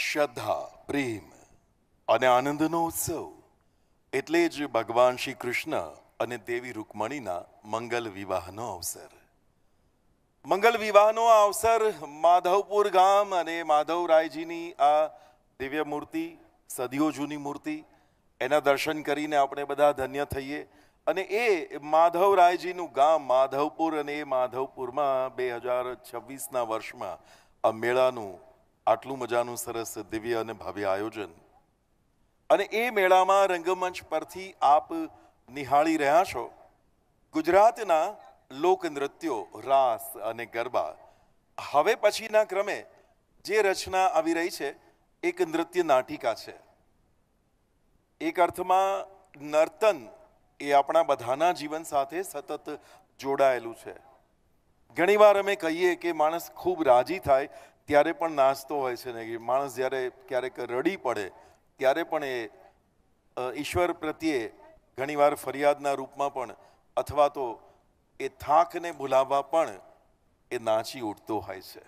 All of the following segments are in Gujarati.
શ્રદ્ધા, પ્રેમ અને આનંદનો ઉત્સવ એટલે જ ભગવાન શ્રી કૃષ્ણ અને દેવી રૂકમણીના મંગલ વિવાહનો અવસર. મંગલ વિવાહનો આ અવસર માધવપુર ગામ અને માધવરાયજીની આ દિવ્ય મૂર્તિ, સદીઓ જૂની મૂર્તિ, એના દર્શન કરીને આપણે બધા ધન્ય થઈએ. અને એ માધવરાયજીનું ગામ માધવપુર, અને એ માધવપુરમાં 2026ના વર્ષમાં આ મેળાનું આટલું મજાનું સરસ દિવ્ય અને ભવ્ય આયોજન. અને એ મેળામાં રંગમંચ પરથી આપ નિહાળી રહ્યા છો ગુજરાતના લોકનૃત્યો, રાસ અને ગરબા. હવે પછીના ક્રમે જે રચના આવી રહી છે એક નૃત્ય નાટિકા છે. એક અર્થમાં નર્તન એ આપણા બધાના જીવન સાથે સતત જોડાયેલું છે. ઘણીવાર અમે કહીએ કે માણસ ખૂબ રાજી થાય ત્યારે પણ નાચતો હોય છે ને, માણસ જ્યારે ક્યારેક રડી પડે ત્યારે પણ એ ઈશ્વર પ્રત્યે ઘણીવાર ફરિયાદના રૂપમાં પણ, અથવા તો એ થાકને ભૂલાવવા પણ એ નાચી ઉઠતો હોય છે.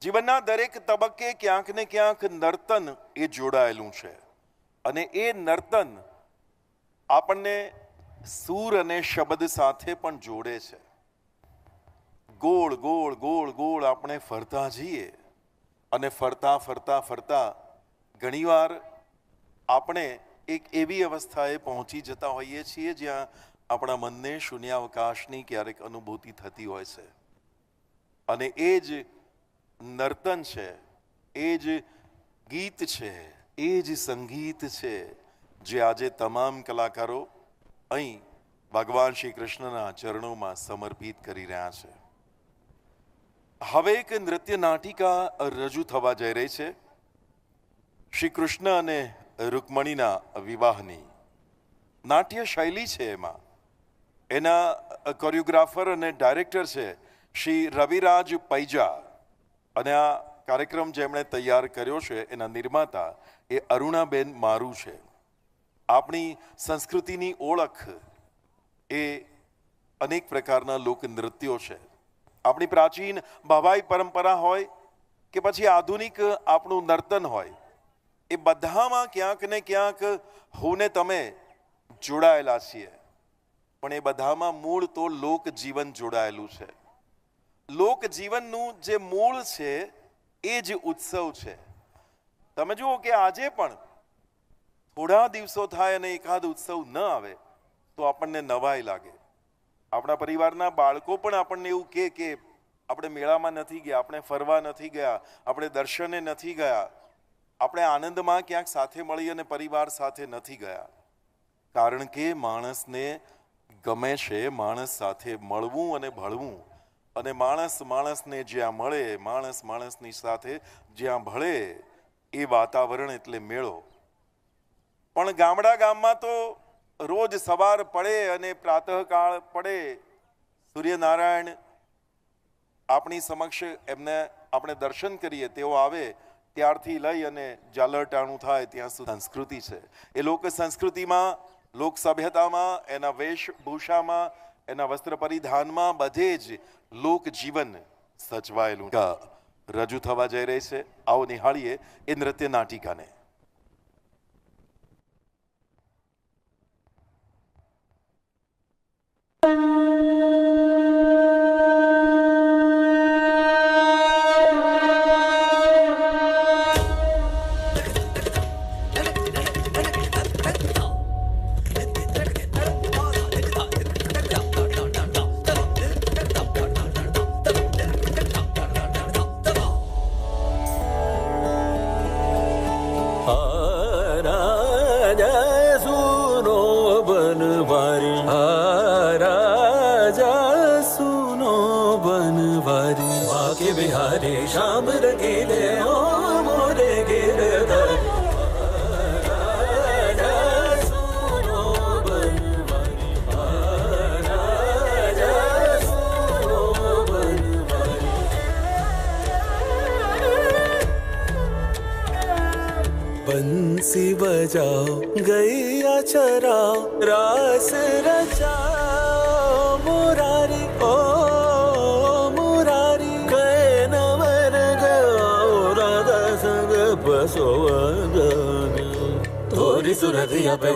જીવનના દરેક તબક્કે ક્યાંક ને ક્યાંક નર્તન એ જોડાયેલું છે. અને એ નર્તન આપણને સૂર અને શબ્દ સાથે પણ જોડે છે. ગોળ ગોળ ગોળ ગોળ આપણે ફરતા જઈએ અને ફરતા ફરતા ફરતા ઘણીવાર આપણે એક એવી અવસ્થાએ પહોંચી જતા હોઈએ છીએ જ્યાં આપણા મનને શૂન્યાવકાશની ક્યારેક અનુભૂતિ થતી હોય છે. અને એ જ નર્તન છે, એ જ ગીત છે, એ જ સંગીત છે જે આજે તમામ કલાકારો અહીં ભગવાન શ્રી કૃષ્ણના ચરણોમાં સમર્પિત કરી રહ્યા છે. હવે એક નૃત્ય નાટિકા રજૂ થવા જઈ રહી છે. શ્રી કૃષ્ણ અને રૂકમણીના વિવાહની નાટ્ય શૈલી છે. એમાં એના કોરિયોગ્રાફર અને ડાયરેક્ટર છે શ્રી રવિરાજ પૈજા, અને આ કાર્યક્રમ જેમણે તૈયાર કર્યો છે એના નિર્માતા એ અરુણાબેન મારુ છે. આપણી સંસ્કૃતિની ઓળખ એ અનેક પ્રકારના લોકનૃત્યો છે. આપણી પ્રાચીન ભવાઈ પરંપરા હોય કે પછી આધુનિક આપણું નર્તન હોય, એ બધામાં ક્યાંક ને ક્યાંક હું ને તમે જોડાયેલા છીએ. પણ એ બધામાં મૂળ તો લોકજીવન જોડાયેલું છે. લોકજીવનનું જે મૂળ છે એ જ ઉત્સવ છે. તમે જુઓ કે આજે પણ થોડા દિવસો થાય અને એકાદ ઉત્સવ ન આવે તો આપણને નવાઈ લાગે. આપણા પરિવારના બાળકો પણ આપણને એવું કે આપણે મેળામાં નથી ગયા, આપણે ફરવા નથી ગયા, આપણે દર્શને નથી ગયા, આપણે આનંદમાં ક્યાંક સાથે મળી અને પરિવાર સાથે નથી ગયા. કારણ કે માણસને ગમે છે માણસ સાથે મળવું અને ભળવું. અને માણસ માણસને જ્યાં મળે, માણસ માણસની સાથે જ્યાં ભળે, એ વાતાવરણ એટલે મેળો. પણ ગામમાં તો રોજ સવાર પડે અને પ્રાતઃકાળ પડે, સૂર્યનારાયણ આપણી સમક્ષ એમને આપણે દર્શન કરીએ, તેઓ આવે ત્યારથી લઈ અને ઝાલરટાણું થાય ત્યાં સુધી સંસ્કૃતિ છે. એ લોક સંસ્કૃતિમાં, લોક સભ્યતામાં, એના વેશભૂષામાં, એના વસ્ત્ર પરિધાનમાં બધે જ લોકજીવન સચવાયેલું રજૂ થવા જઈ રહી છે. આવો નિહાળીએ એ નૃત્ય નાટિકાને. श्याम रंगीले ओ मोरे गिरधर सुनो बनवारी, राजा सुनो बनवारी. बंसी बजाओ गैया चराओ, रास रचाओ मुरारी ओ मुरारी. તપસો વદન થોરી સુરતી આપે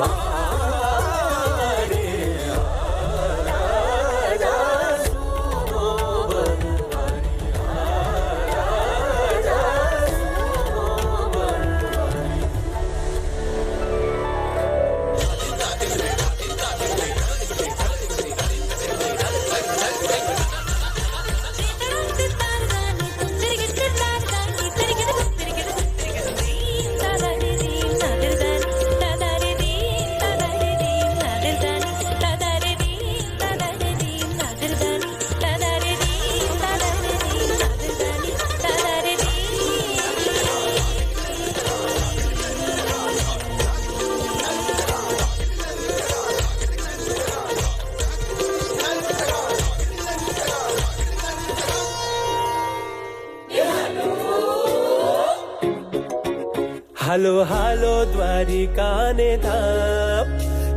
હાલો હાલો દ્વારિકાને ધામ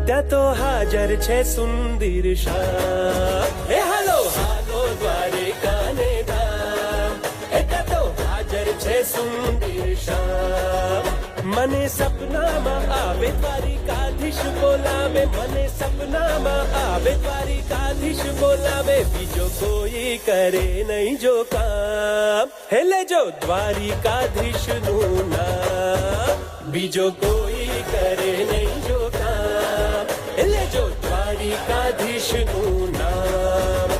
ત્યાં તો હાજર છે સુંદર શ્યામ એ હાલો હાલો દ્વારિકાને ધામ ત્યાં તો હાજર છે સુંદર શ્યામ મને સપનામાં આવે દ્વારિકાધીશ બોલાવે મને સપનામાં આવે દ્વારિકાધીશ બોલાવે બીજો કોઈ કરે નહીં જો કામ હેલે જો દ્વારિકાધીશ નું નામ બીજો કોઈ કરે નહીં જો કામ એટલે જો દ્વારિકાધીશ નું નામ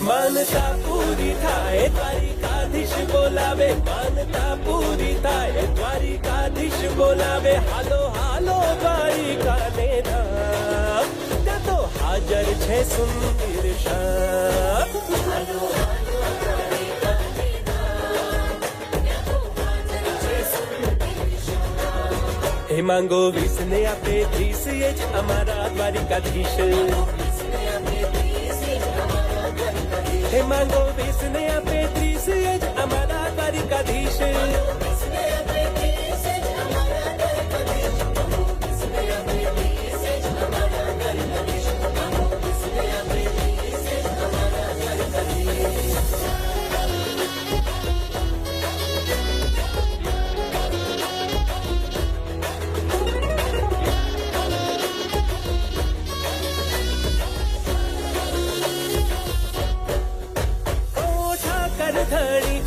માનતા પૂરી થાય દ્વારિકાધીશ બોલાવે માનતા પૂરી થાય દ્વારિકાધીશ બોલાવે હાલો હાલો દ્વારિકાને ધામ ત્યાં તો હાજર છે સુંદર શ્યામ હાલો હાલો દ્વારિકાને ધામ ત્યાં તો હાજર છે સુંદર શ્યામ હે માંગો 20 ને આપે 30 એ જ અમારા દ્વારિકાધીશ હે માંગો 20 ને આપે 30 એ જ અમારા દ્વારિકાધીશ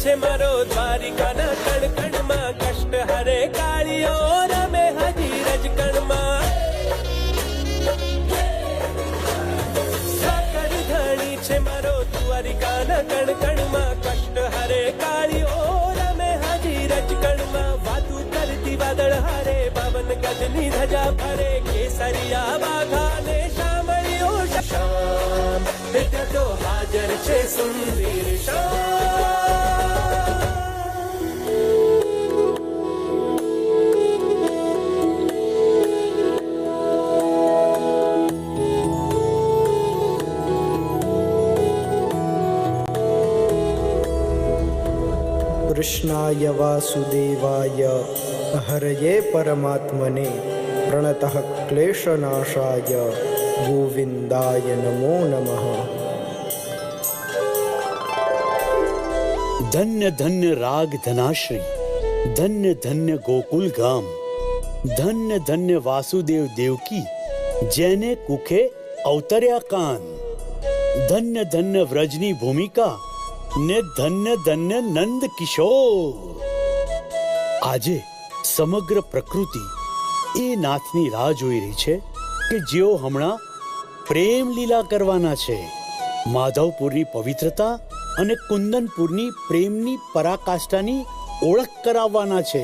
છે મારો દ્વારિકાના કણકણમાં કષ્ટ હરે કાળીઓ રમે હજી રજકણમાં સાકર ધણી છે મારો દ્વારિકાના કણકણમાં કષ્ટ હરે કાળીઓ રમે હજી રજકણમાં વાતું કરતી વાદળ હારે 52 ગજની ધજા ફરે કેસરિયા વાઘાને શામળીઓ શામ ત્યાં તો હાજર છે સુંદર શ્યામ કૃષ્ણાય વાસુદેવાય હરયે પરમાત્મને પ્રણતઃ ક્લેશનાશાય ગોવિંદાય નમો નમઃ. ધન્ય ધન્ય રાગ ધનાશ્રી, ધન્ય ધન્ય ગોકુલ ગામ, ધન્ય ધન્ય વાસુદેવ દેવકી જેને કુખે અવતર્યા કાન, ધન્ય ધન્ય વ્રજની ભૂમિકા ને ધન્ય ધન્ય નંદ કિશોર. આજે સમગ્ર પ્રકૃતિ એ નાથની રાહ જોઈ રહી છે કે જેઓ હમણાં પ્રેમ લીલા કરવાના છે. માધવપુરની પવિત્રતા અને કુંદનપુરની પ્રેમની પરાકાષ્ઠાની ઓળખ કરાવવાના છે.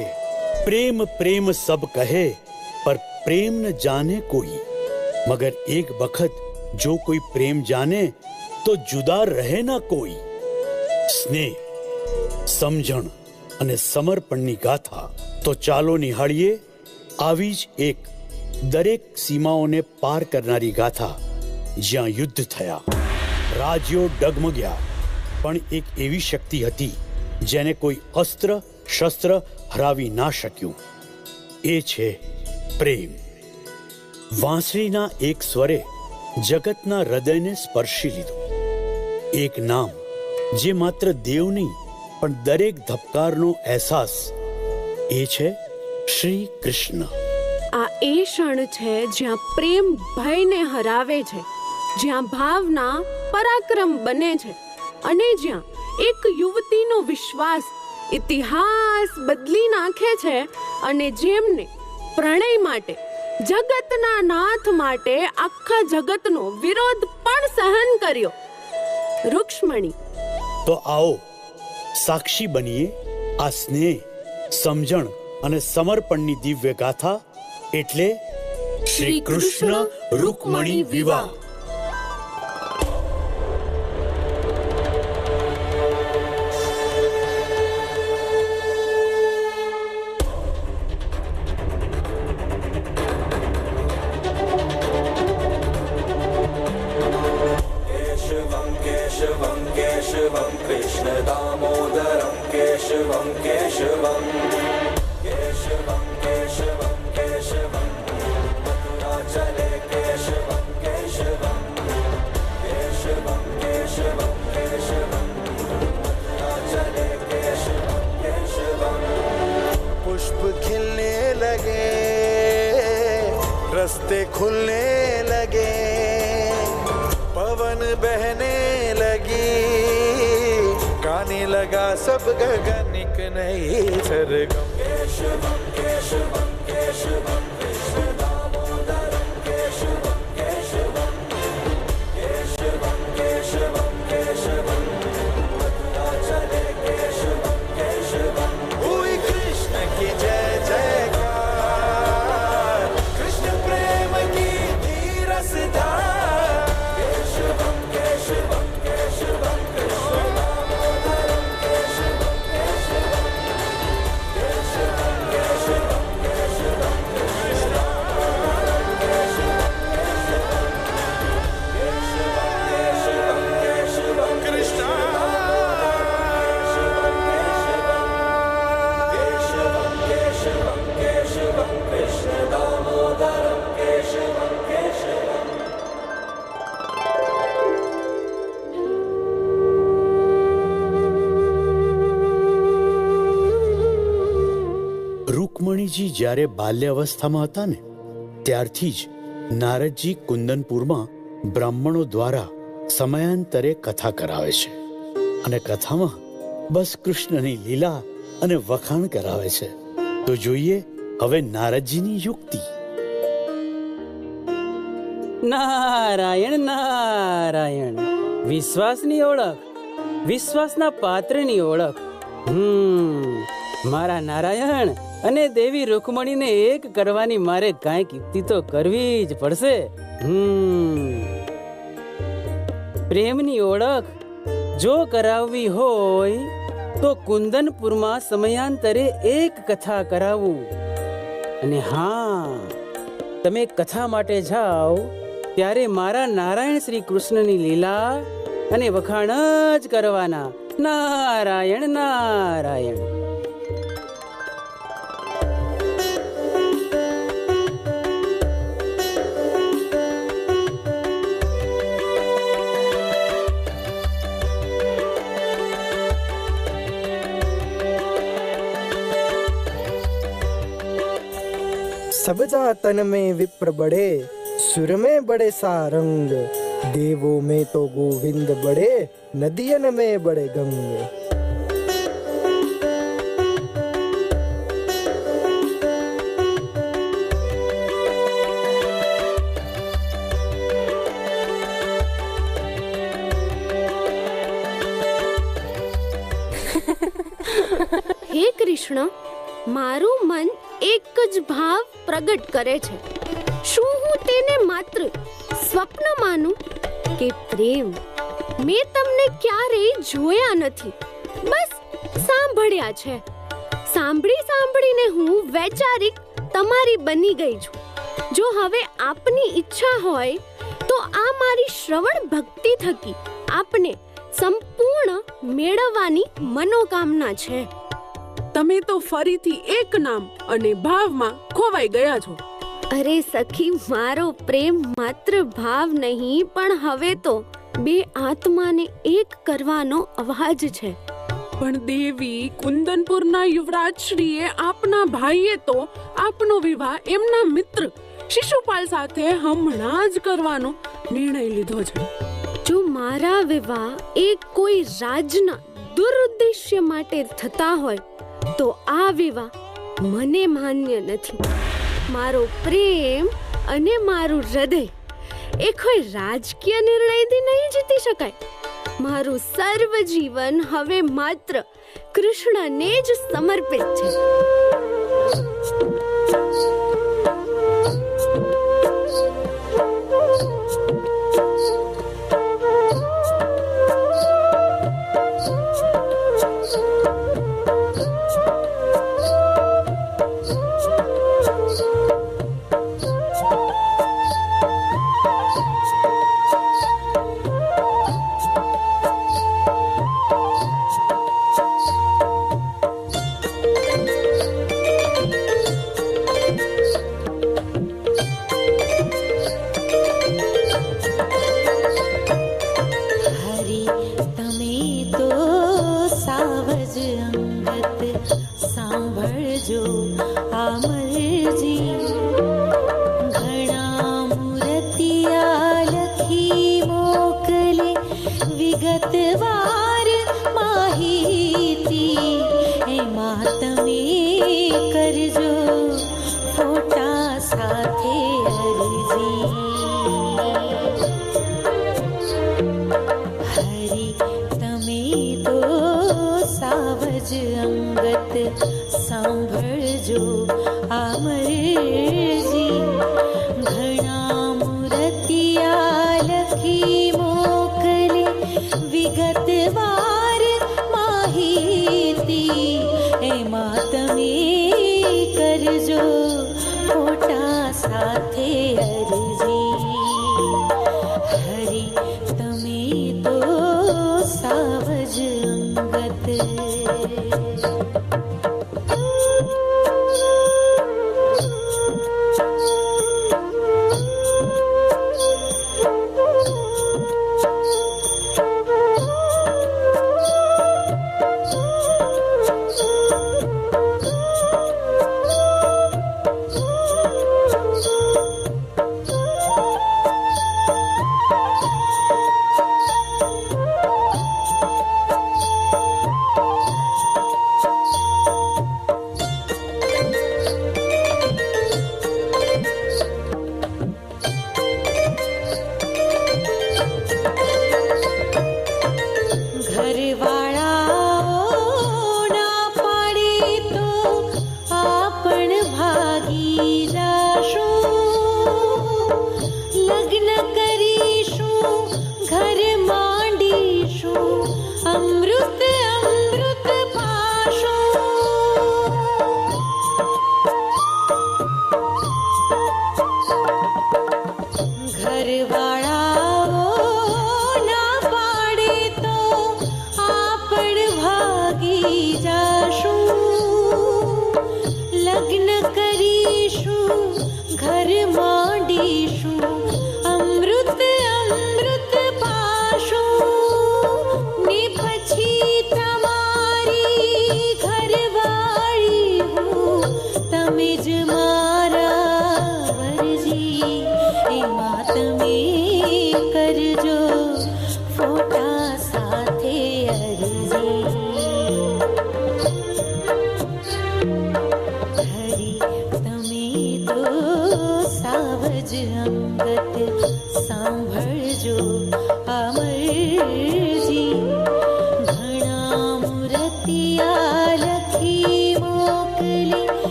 પ્રેમ પ્રેમ સબ કહે પર પ્રેમ ન જાને કોઈ, મગર એક વખત જો કોઈ પ્રેમ જાને તો જુદા રહે ના કોઈ. સ્નેહ, સમજણ અને સમર્પણની ગાથા તો ચાલો નિહાળીએ આવી જ એક દરેક સીમાઓને પાર કરનારી ગાથા, જ્યાં યુદ્ધ થયા, રાજ્યો ડગમગ્યા, પણ એક એવી શક્તિ હતી જેને કોઈ અસ્ત્ર શસ્ત્ર હરાવી ના શક્યું. એ છે પ્રેમ. વાંસળીના એક સ્વરે જગતના હૃદયને સ્પર્શી લીધું. એક નામ જે માત્ર દેવ નહીં પણ દરેક ધબકારનો અહેસાસ, એ છે શ્રી કૃષ્ણ. આ એ ક્ષણ છે જ્યાં પ્રેમ ભયને હરાવે છે, જ્યાં ભાવના પરાક્રમ બને છે અને જ્યાં એક યુવતીનો વિશ્વાસ ઇતિહાસ બદલી નાખે છે અને જેમને પ્રણય માટે, જગતના નાથ માટે આખા જગતનો વિરોધ પણ સહન કર્યો. રૂક્ષ્મણી, તો આવો સાક્ષી બનીએ આ સ્નેહ, સમજણ અને સમર્પણની દિવ્ય ગાથા, એટલે શ્રી કૃષ્ણ રૂકમણી વિવાહ. केशवं कृष्ण दामोदरं केशवं केशवं केशवं केशवं केशवं मथुराचले केशवं केशवं केशवं केशवं केशवं मथुराचले केशवं केशवं. पुष्प खिलने लगे, रास्ते खुलने लगे, पवन बहने लगी, गाने लगा सब गगन एक नई सरगम. केशवं केशवं केशवं कृष्ण दामोदरं केशवं केशवं केशवं केशवं केशवं मथुराचले केशवं केशवं. हुई कृष्ण की जय जयकार, कृष्ण प्रेम की थी रसधार. केशवं केशवं केशवं कृष्ण दामोदरं केशवं केशवं केशवं केशवं केशवं कृष्ण दामोदरं केशवं केशवं केशवं केशवं केशवं कृष्ण केशवं केशवं केशवं कृष्ण दामोदरं केशवं केशवं. રૂકમણીજી જ્યારે બાલ્યાવસ્થામાં હતા ને, ત્યારથી જ નારદજી કુંદનપુરમાં બ્રાહ્મણો દ્વારા સમયાંતરે કથા કરાવે છે અને કથામાં બસ કૃષ્ણની લીલા અને વખાણ કરાવે છે. તો જોઈએ હવે નારદજીની યુક્તિ. નારાયણ નારાયણ, વિશ્વાસની ઓળખ, વિશ્વાસના પાત્રની ઓળખ. મારા નારાયણ અને દેવી રૂકમણીને એક કરવાની મારે કાંઈક યુક્તિ તો કરવી જ પડશે. પ્રેમની ઓળખ જો કરાવવી હોય તો કુંદનપુરમાં સમયાંતરે એક કથા કરાવું. અને હા, તમે કથા માટે જાઓ ત્યારે મારા નારાયણ શ્રી કૃષ્ણની લીલા અને વખાણ જ કરવાના. નારાયણ નારાયણ. सब जातन में विप्र बड़े, सुर में बड़े सारंग, देवों में तो गोविंद बड़े, नदियन में बड़े गंग. હે કૃષ્ણ, મારું મન એક જ ભાવ પ્રગટ કરે છે. શું હું તેને માત્ર સ્વપ્ન માનું કે પ્રેમ? મેં તમને ક્યારેય જોયા નથી, બસ સાંભળ્યા છે. સાંભળી સાંભળીને હું વૈચારિક તમારી બની ગઈ છું. જો હવે આપની ઈચ્છા હોય તો આ મારી શ્રવણ ભક્તિ થકી આપને સંપૂર્ણ મેળવવાની મનોકામના છે. તમે તો ફરીથી એક નામ અને ભાવમાં ખોવાઈ ગયા છો. અરે સખી, મારો પ્રેમ માત્ર ભાવ નહીં પણ હવે તો બે આત્માને એક કરવાનો અવાજ છે. પણ દેવી, કુંદનપુરના યુવરાજશ્રીએ આપના ભાઈએ તો આપનો વિવાહ એમના મિત્ર શિશુપાલ સાથે હમણાં જ કરવાનો નિર્ણય લીધો છે. જો મારા વિવાહ એક કોઈ રાજના દુરુદ્દેશ્ય માટે થતા હોય તો આ વિવાહ મને માન્ય નથી. મારો પ્રેમ અને મારું હૃદય એ કોઈ રાજકીય નિર્ણયથી નહીં જીતી શકાય. મારું સર્વ જીવન હવે માત્ર કૃષ્ણને જ સમર્પિત છે.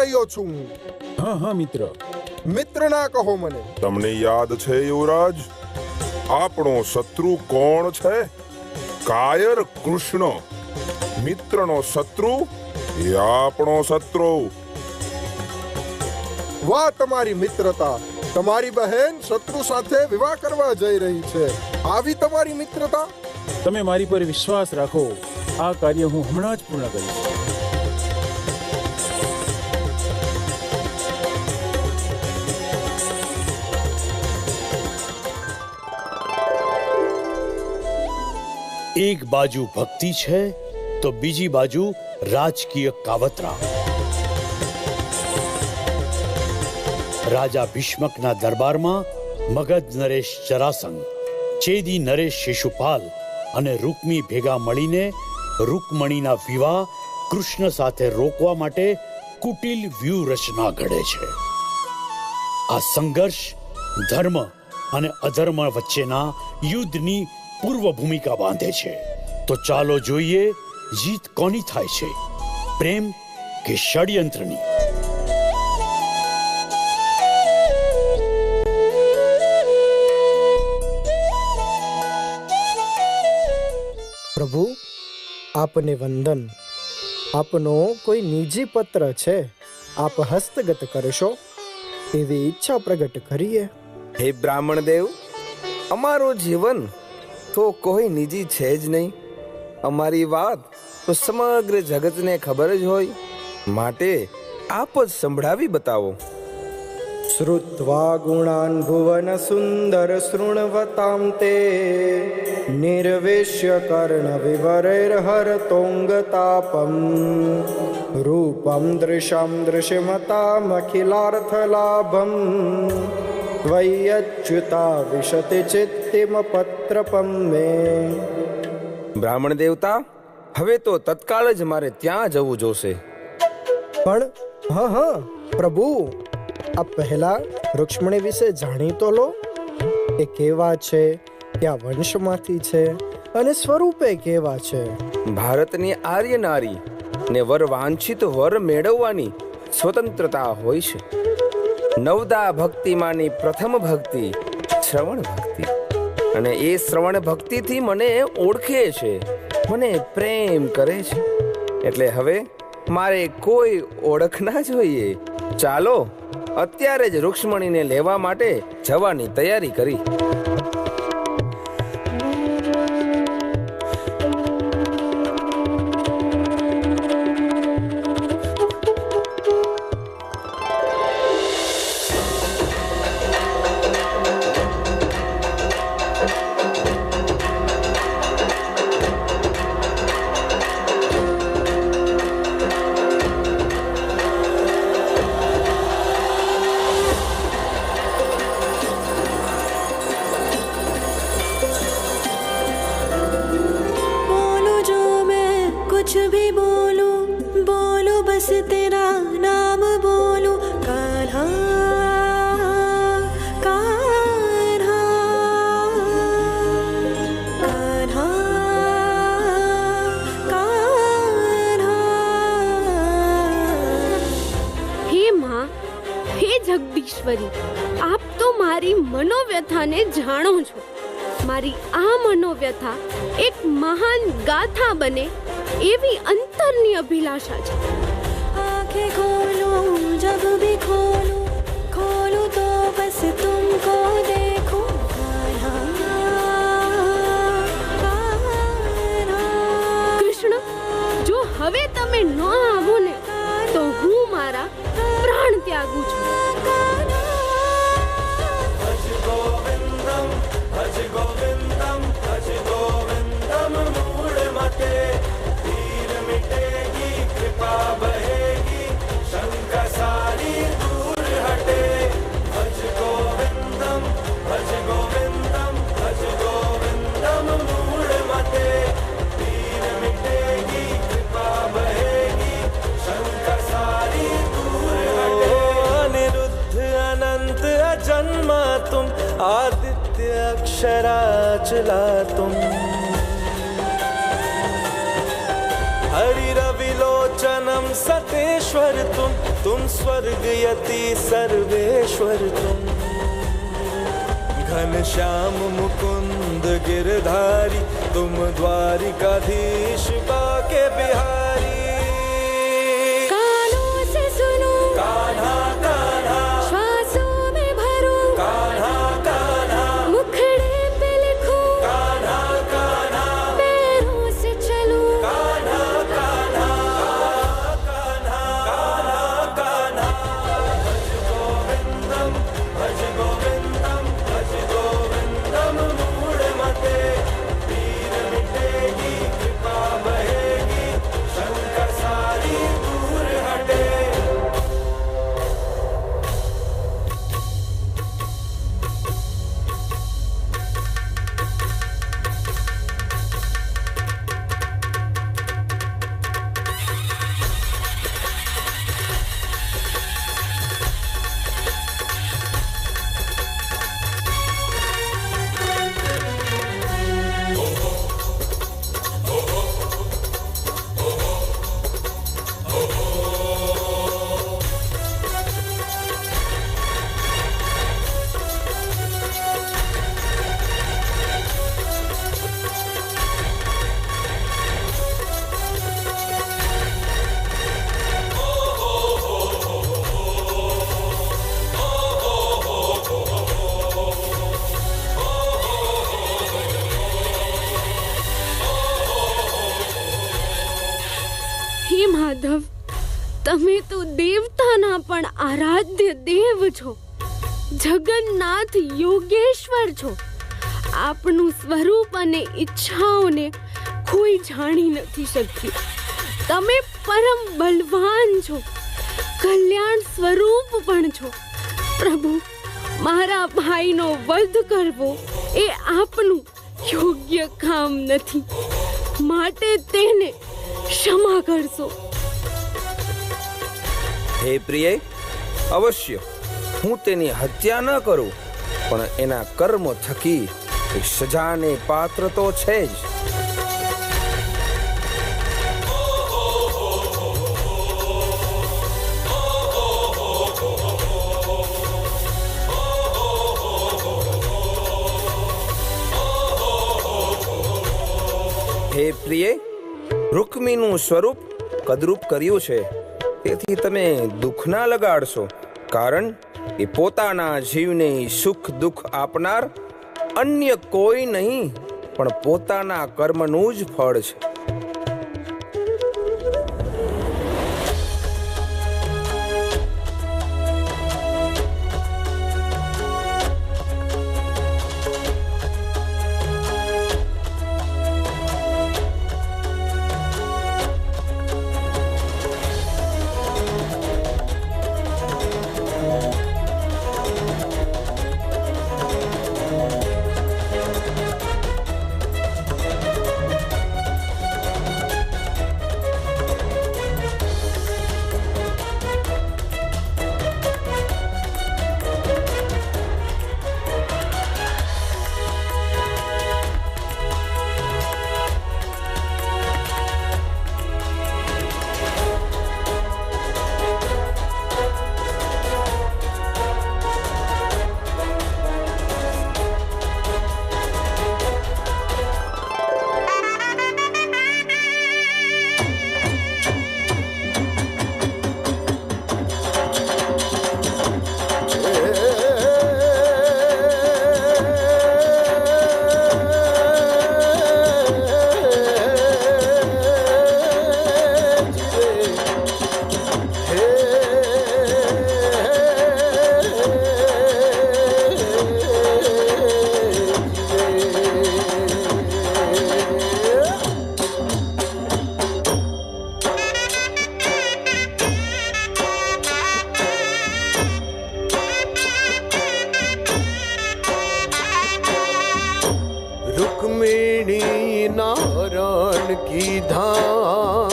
રહ્યો છું હું. હા હા મિત્ર. મિત્ર ના કહો મને. તમને યાદ છે યુવરાજ, આપણો શત્રુ કોણ છે? કાયર કૃષ્ણ. મિત્રનો શત્રુ એ આપણો શત્રુ. વાહ, તમારી મિત્રતા. તમારી બહેન શત્રુ સાથે વિવાહ કરવા જઈ રહી છે. આવી તમારી મિત્રતા. તમે મારી પર વિશ્વાસ રાખો, આ કાર્ય હું હમણાં જ પૂર્ણ કરીશ. એક બાજુ ભક્તિ છે તો બીજી બાજુ રાજકીય કાવતરા. રાજા ભીષ્મકના દરબારમાં મગધ નરેશ જરાસંઘ, ચેદી નરેશ શિશુપાલ અને રૂકમી ભેગા મળીને રૂકમણીના વિવાહ કૃષ્ણ સાથે રોકવા માટે કુટિલ વ્યૂહરચના ઘડે છે. આ સંઘર્ષ ધર્મ અને અધર્મ વચ્ચેના યુદ્ધની પૂર્વ ભૂમિકા બાંધે છે. તો ચાલો જોઈએ જીત કોની થાય છે, પ્રેમ કે ષડયંત્રની. પ્રભુ, આપને વંદન. આપનો કોઈ નિજી પત્ર છે, આપ હસ્તગત કરશો એવી ઈચ્છા પ્રગટ કરીએ. હે બ્રાહ્મણ દેવ, અમારું જીવન તો કોઈ નિજી છે જ નહીં. અમારી વાત તો સમગ્ર જગતને ખબર જ હોય, માટે આપ જ સંભળાવી બતાવો. શ્રુત્વા ગુણાન ભુવન સુંદર શૃણવતામ તે નિર્વેશ્ય કર્ણ વિવરૈર્હરતોંગતાપમ રૂપમ દૃશમ દૃશ્યમતામખિલાર્થલાભમ ત્વય્યચ્યુતા વિશતિ ચિત્તિમ પત્રપમ મે. બ્રાહ્મણ દેવતા, હવે તો તત્કાળ જ મારે ત્યાં જવું જોશે. પણ હા પ્રભુ, આ પહેલા રૂક્ષ્મણી વિશે જાણી તો લો. એ કેવા છે, ક્યાં વંશમાંથી છે અને સ્વરૂપે કેવા છે. ભારતની આર્ય નારી ને વર વાંછિત વર મેળવવાની સ્વતંત્રતા હોય છે. નવદા ભક્તિમાંની પ્રથમ ભક્તિ શ્રવણ ભક્તિ, અને એ શ્રવણ ભક્તિથી મને ઓળખે છે, મને પ્રેમ કરે છે. એટલે હવે મારે કોઈ ઓળખ ના જોઈએ. ચાલો અત્યારે જ રૂક્ષ્મણીને લેવા માટે જવાની તૈયારી કરી. આપ તો મારી મનોવ્યથાને જાણો છો. મારી આ મનોવ્યથા એક મહાન ગાથા બને એવી અંતરની અભિલાષા છે. આંખે ખોલું જબ ભી ખોલું, ખોલું તો બસ તુમકો દેખું. કૃષ્ણ, જો હવે તમે ન આવો ને તો હું મારા પ્રાણ ત્યાગું છું. आदित्य अक्षराचला तुम हरि रविलोचनम सतेश्वर तुम तुम स्वर्गयति सर्वेश्वर तुम, घनश्याम मुकुंद गिरधारी, तुम द्वारिकाधीश बाके बिहारी। कानों से सुनो कान्हा कान्हा, श्वासों में भरो कान्हा कान्हा, मुखड़े पे लिखो कान्हा कान्हा, पैरों से चलो कान्हा कान्हा, कान्हा कान्हा, भज गोविंदम भज गोविंदम भज गोविंदम मूढ़मते, पीर मिटेगी कृपा बहेगी, शंका सारी दूर हटे। હે માધવ, તમે તો દેવતાના પણ આરાધ્ય દેવ છો, જગન્નાથ યોગેશ્વર છો. આપનું સ્વરૂપ અને ઈચ્છાઓને કોઈ જાણી નથી શક્યું. તમે પરમ બલવાન છો, કલ્યાણ સ્વરૂપ પણ છો. પ્રભુ, મારા ભાઈનો વધ કરવો એ આપનું યોગ્ય કામ નથી, માટે તેને ક્ષમા કરશો. હે પ્રિય, અવશ્ય હું તેની હત્યા ન કરું, પણ એના કર્મો થકી એ સજાને પાત્ર તો છે જ. હે પ્રિય, રૂકમીનું સ્વરૂપ કદરૂપ કર્યું છે, તેથી તમે દુઃખ ના લગાડશો, કારણ એ પોતાના જીવને સુખ દુઃખ આપનાર અન્ય કોઈ નહીં, પણ પોતાના કર્મનું જ ફળ છે. की धाम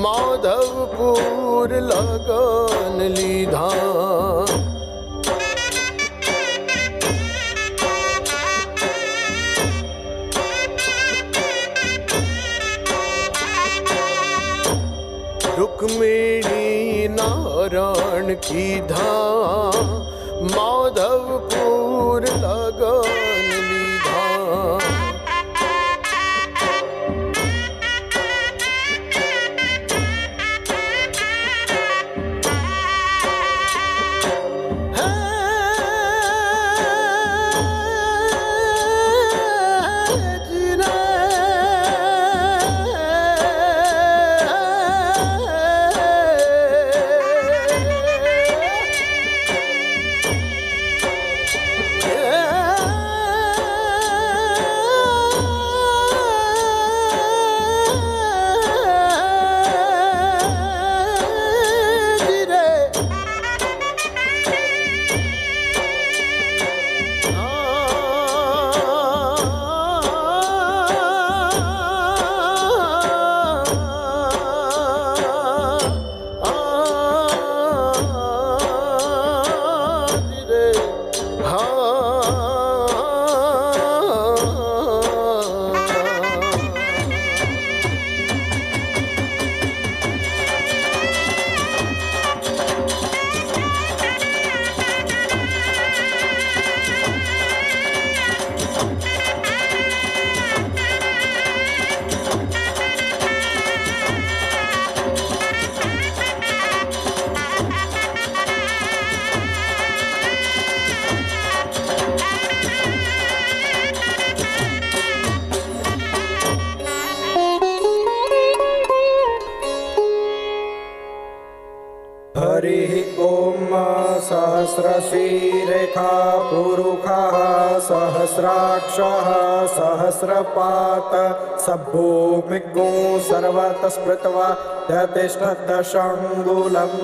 माधवपुर लगन लीधा रुक्मिणी नारायण रण कीधा माधवपुर लगन लीधा सहस्रशीरेखा पुरुषः सहस्राक्षः सहस्रपात सभूमिगो सर्वतः स्मृत्वा यतिष्ठदशाङ्गुलम्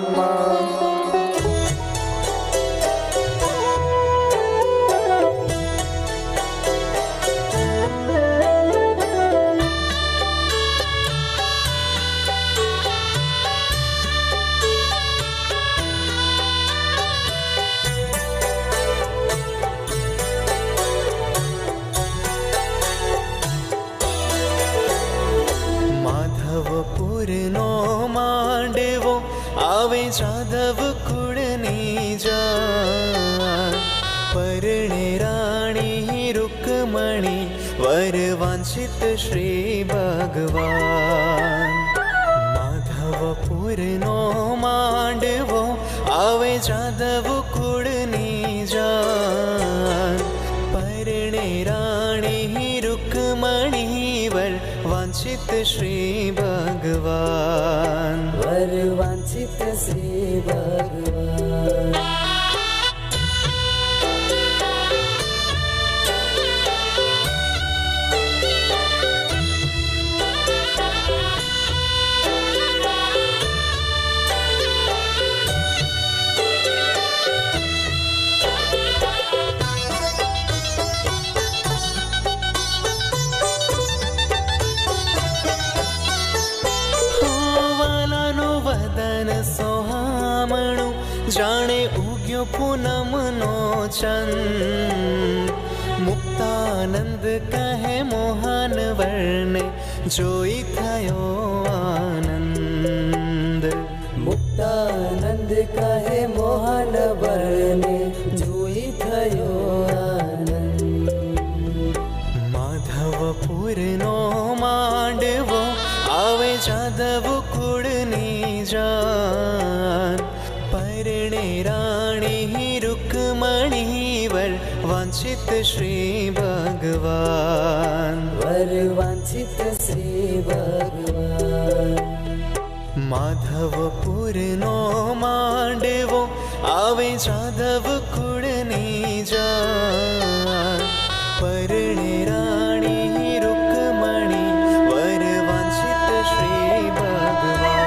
નો માંડવો આવે જાદવ કુળની જાન પરણે રાણી રૂકમણી વર વાંછિત શ્રી ભગવાન માધવપુરનો માંડવો આવે જાદવ કુળની જાન પરણે રાણી રૂકમણી વર वांछित श्री भगवान वर वांछित श्री भगवान જાણે ઉગ્યો પૂનમનો ચંદ મુક્તાનંદ કહે મોહન વર્ણે જોઈ થયો આનંદ મુક્તાનંદ કહે મોહન વર્ણે જોઈ થયો આનંદ માધવપુરનો માંડવો આવે જાદવ કુળની જાન પરણે રાણી રૂકમણી વર વાંછિત શ્રી ભગવાન વર વાંછિત શ્રી ભગવાન માધવપુરનો માંડવો આવે જાદવ કુળની જાન પરણે રાણી રૂકમણી વર વાંછિત શ્રી ભગવાન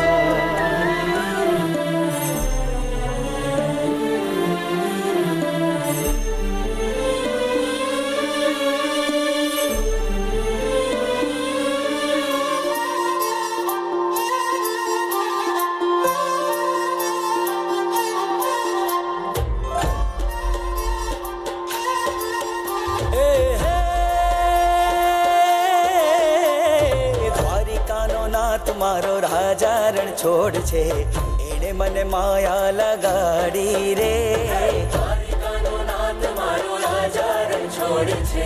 મારો રાજા રણ છોડ છે એને મને માયા લગાડી રે દ્વારિકાનો નાથ મારો રાજા રણ છોડે છે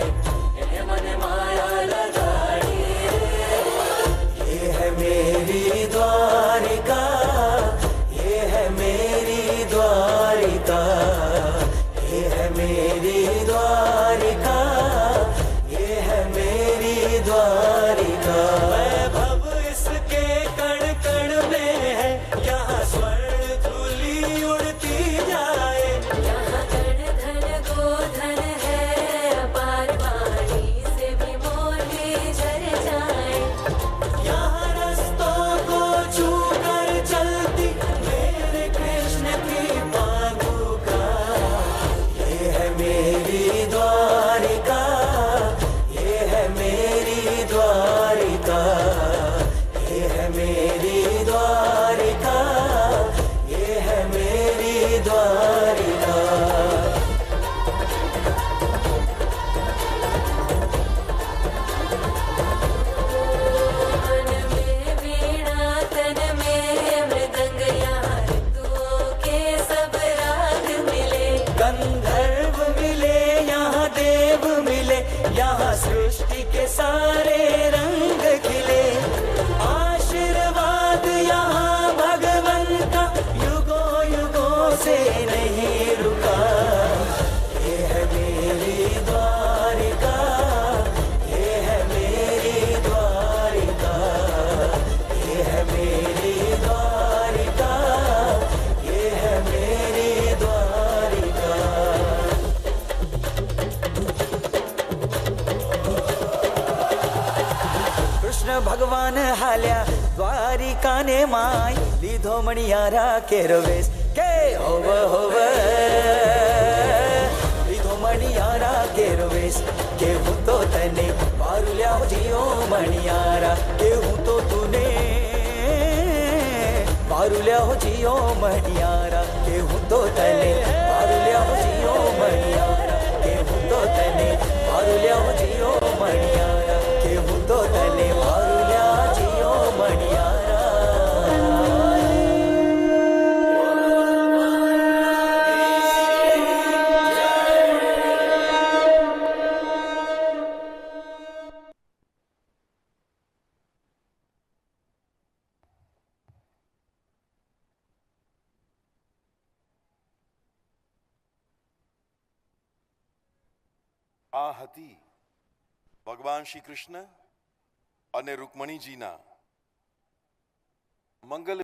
એને મને માયા લગાડી રે ये है मेरी द्वारिका ये है मेरी द्वारिका ये है मेरी द्वारिका ये है मेरी द्वारिका वैभव इसके कण कण में है यहाँ स्वर्ण धूलि उड़ती जाए यहाँ धन धन गोधन है अपार पानी से भी मोती झर जाए यहाँ रस्तों को छू कर चलती मेरे कृष्ण की पादुका ये है मेरी द्वारिका ये है मेरी द्वारिका ये है मेरी द्वारिका ये है मेरी द्वारिका मन में वीणा तन में मृदंग यहाँ ऋतुओं के सब राग मिले गंधर्व मिले यहाँ देव मिले यहाँ सृष्टि के सारे रंग खिले आशीर्वाद यहाँ भगवन का युगों युगों से नहीं रुका ये है मेरी द्वारिका ये है मेरी द्वारिका ये है मेरी द्वारिका ये है मेरी द्वारिका કૃષ્ણ ભગવાન હાલ્યા દ્વારિકાને માય લીધો મણિયારા કેરો વેશ કે હોવ હોવ લીધો મણિયારા કેરો વેશ કે હું તો તને પારુલ્યા જીઓ મણિયારા કે હું તો તુને પારુલ્યા જીઓ મણિયારા કે હું તો તને પારુલ્યા જીઓ મણિયારા કે હું તો તને પારુલ્યા જીઓ મણિયારા કે હું તો તને પારુલ્યા જીઓ મણિયારા આ હતી ભગવાન શ્રી કૃષ્ણ અને રૂકમણીજીના મંગલ